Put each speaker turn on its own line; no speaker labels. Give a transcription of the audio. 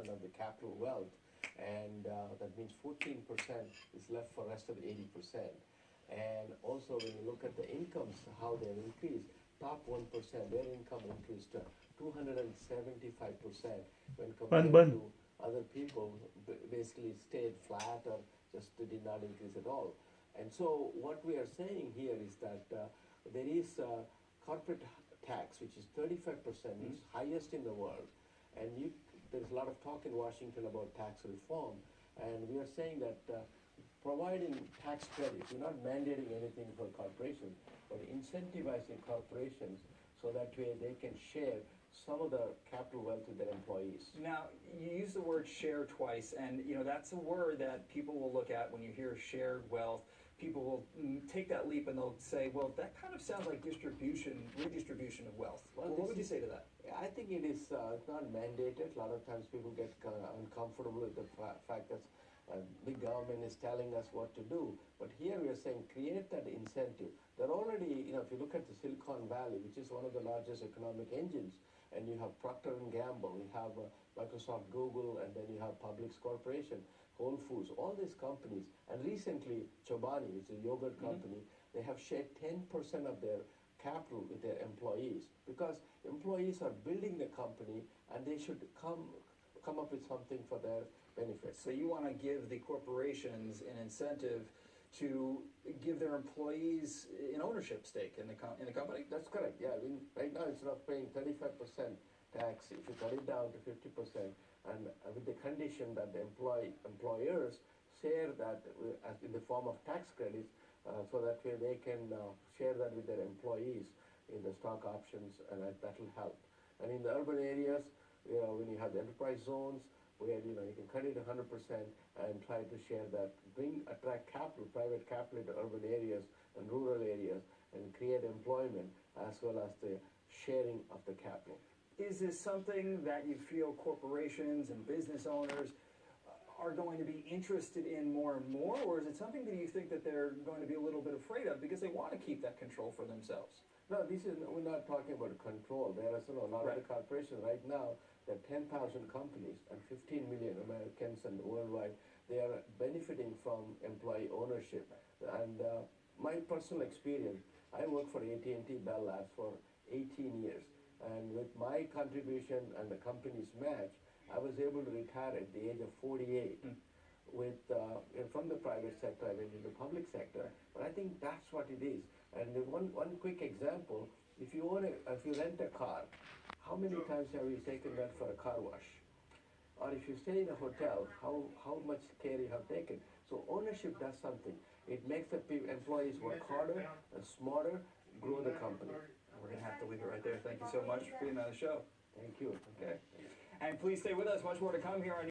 of the capital wealth, and that means 14% is left for rest of the 80%. And also when you look at the incomes, how they've increased, top 1%, their income increased to 275% when compared to other people basically stayed flat or just did not increase at all. And so what we are saying here is that there is corporate tax, which is 35%, it's highest in the world. And there's a lot of talk in Washington about tax reform, and we are saying that providing tax credits, we're not mandating anything for corporations, but incentivizing corporations so that way they can share some of the capital wealth with their employees.
Now, you use the word share twice, and that's a word that people will look at when you hear shared wealth. People will take that leap and they'll say, well, that kind of sounds like redistribution of wealth. Well, what would you say to that?
I think it is not mandated. A lot of times people get uncomfortable with the fact that the government is telling us what to do. But here we are saying create that incentive. They're already, if you look at the Silicon Valley, which is one of the largest economic engines, and you have Procter & Gamble, you have Microsoft, Google, and then you have Publix Corporation, Whole Foods, all these companies. And recently, Chobani, which is a yogurt company, they have shared 10% of their capital with their employees, because employees are building the company and they should come up with something for their benefit.
So you want to give the corporations an incentive to give their employees an ownership stake in the company?
That's correct, yeah. Right now, instead of paying 35% tax, if you cut it down to 50%, and with the condition that the employers share that in the form of tax credits, so that way they can share that with their employees in the stock options, and that will help. And in the urban areas, when you have the enterprise zones, where you can cut it 100% and try to share that, attract capital, private capital into urban areas and rural areas, and create employment as well as the sharing of the capital.
Is this something that you feel corporations and business owners are going to be interested in more and more, or is it something that you think that they're going to be a little bit afraid of because they want to keep that control for themselves?
No, we're not talking about control. There are a lot of the corporations right now. There are 10,000 companies and 15 million Americans and worldwide. They are benefiting from employee ownership. And my personal experience, I worked for AT&T Bell Labs for 18 years. And with my contribution and the company's match, I was able to retire at the age of 48. From the private sector, I went into the public sector. But I think that's what it is. And one quick example, if you rent a car, how many times have you taken that for a car wash? Or if you stay in a hotel, how much care you have taken? So ownership does something. It makes the employees work harder and smarter, grow the company.
We're going to have to leave it right there. Thank you so much for being on the show.
Thank you.
Okay. And please stay with us. Much more to come here on